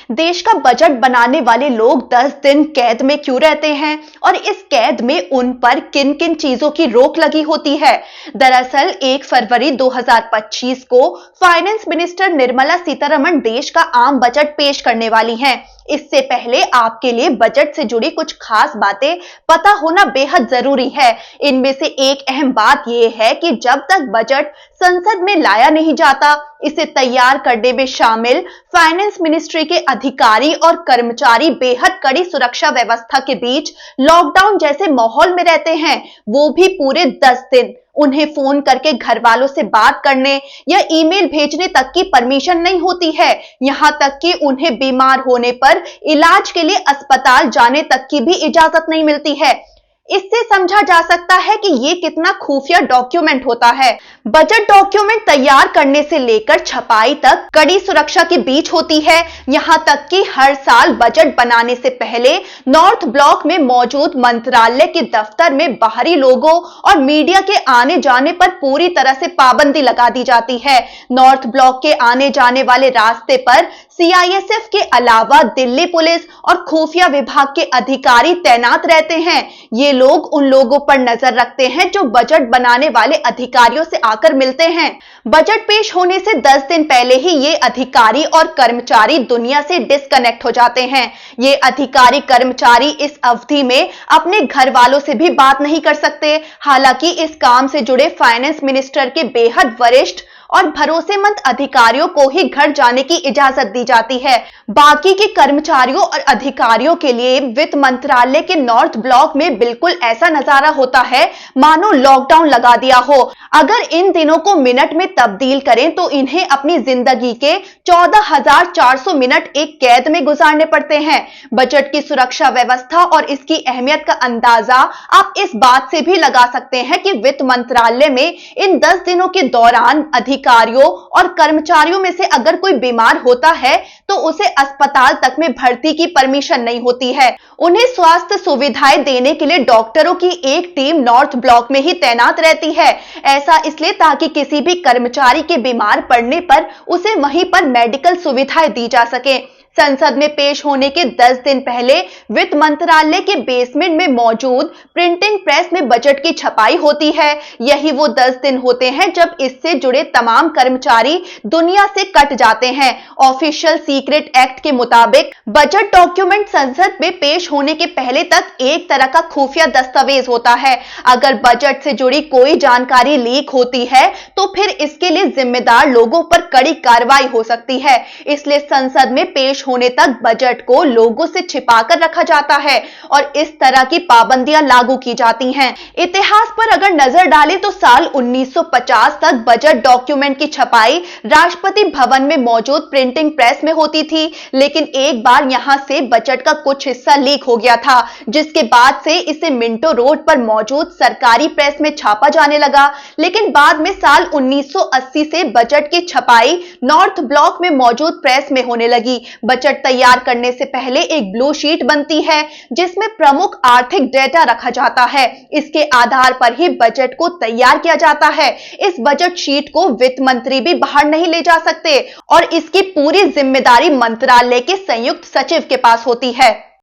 देश का बजट बनाने वाले लोग 10 दिन कैद में क्यों रहते हैं और इस कैद में उन पर किन किन चीजों की रोक लगी होती है। दरअसल 1 फरवरी 2025 को फाइनेंस मिनिस्टर निर्मला सीतारमण देश का आम बजट पेश करने वाली हैं। इससे पहले आपके लिए बजट से जुड़ी कुछ खास बातें पता होना बेहद जरूरी है। इनमें से एक अहम बात यह है कि जब तक बजट संसद में लाया नहीं जाता, इसे तैयार करने में शामिल फाइनेंस मिनिस्ट्री के अधिकारी और कर्मचारी बेहद कड़ी सुरक्षा व्यवस्था के बीच लॉकडाउन जैसे माहौल में रहते हैं, वो भी पूरे 10 दिन। उन्हें फोन करके घर वालों से बात करने या ईमेल भेजने तक की परमिशन नहीं होती है। यहां तक कि उन्हें बीमार होने पर इलाज के लिए अस्पताल जाने तक की भी इजाजत नहीं मिलती है। इससे समझा जा सकता है कि ये कितना खुफिया डॉक्यूमेंट होता है। बजट डॉक्यूमेंट तैयार करने से लेकर छपाई तक कड़ी सुरक्षा के बीच होती है। यहां तक कि हर साल बजट बनाने से पहले नॉर्थ ब्लॉक में मौजूद मंत्रालय के दफ्तर में बाहरी लोगों और मीडिया के आने जाने पर पूरी तरह से पाबंदी लगा दी जाती है। नॉर्थ ब्लॉक के आने जाने वाले रास्ते पर सीआईएसएफ के अलावा दिल्ली पुलिस और खुफिया विभाग के अधिकारी तैनात रहते हैं। ये लोग उन लोगों पर नजर रखते हैं जो बजट बनाने वाले अधिकारियों से आकर मिलते हैं। बजट पेश होने से 10 दिन पहले ही ये अधिकारी और कर्मचारी दुनिया से डिस्कनेक्ट हो जाते हैं। ये अधिकारी कर्मचारी इस अवधि में अपने घर वालों से भी बात नहीं कर सकते। हालांकि इस काम से जुड़े फाइनेंस मिनिस्टर के बेहद वरिष्ठ और भरोसेमंद अधिकारियों को ही घर जाने की इजाजत दी जाती है। बाकी के कर्मचारियों और अधिकारियों के लिए वित्त मंत्रालय के नॉर्थ ब्लॉक में बिल्कुल ऐसा नजारा होता है मानो लॉकडाउन लगा दिया हो। अगर इन दिनों को मिनट में तब्दील करें तो इन्हें अपनी जिंदगी के 14,400 मिनट एक कैद में गुजारने पड़ते हैं। बजट की सुरक्षा व्यवस्था और इसकी अहमियत का अंदाजा आप इस बात से भी लगा सकते हैं कि वित्त मंत्रालय में इन 10 दिनों के दौरान अधिकारियों और कर्मचारियों में से अगर कोई बीमार होता है तो उसे अस्पताल तक में भर्ती की परमिशन नहीं होती है। उन्हें स्वास्थ्य सुविधाएं देने के लिए डॉक्टरों की एक टीम नॉर्थ ब्लॉक में ही तैनात रहती है। ऐसा इसलिए ताकि किसी भी कर्मचारी के बीमार पड़ने पर उसे वहीं पर मेडिकल सुविधाएं दी जा सके। संसद में पेश होने के 10 दिन पहले वित्त मंत्रालय के बेसमेंट में मौजूद प्रिंटिंग प्रेस में बजट की छपाई होती है। यही वो 10 दिन होते हैं जब इससे जुड़े तमाम कर्मचारी दुनिया से कट जाते हैं। ऑफिशियल सीक्रेट एक्ट के मुताबिक बजट डॉक्यूमेंट संसद में पेश होने के पहले तक एक तरह का खुफिया दस्तावेज होता है। अगर बजट से जुड़ी कोई जानकारी लीक होती है तो फिर इसके लिए जिम्मेदार लोगों पर कड़ी कार्रवाई हो सकती है। इसलिए संसद में पेश होने तक बजट को लोगों से छिपाकर रखा जाता है और इस तरह की पाबंदियां लागू की जाती हैं। इतिहास पर अगर नजर डालें तो साल 1950 तक बजट डॉक्यूमेंट की छपाई राष्ट्रपति भवन में मौजूद प्रिंटिंग प्रेस में होती थी, लेकिन एक बार यहां से बजट का कुछ हिस्सा लीक हो गया था, जिसके बाद से इसे मिंटो रोड पर मौजूद सरकारी प्रेस में छापा जाने लगा। लेकिन बाद में साल 1980 से बजट की छपाई नॉर्थ ब्लॉक में मौजूद प्रेस में होने लगी। बजट तैयार करने से पहले एक ब्लू शीट बनती है जिसमें प्रमुख आर्थिक डेटा रखा जाता है। इसके आधार पर ही बजट को तैयार किया जाता है। इस बजट शीट को वित्त मंत्री भी बाहर नहीं ले जा सकते और इसकी पूरी जिम्मेदारी मंत्रालय के संयुक्त सचिव के पास होती है।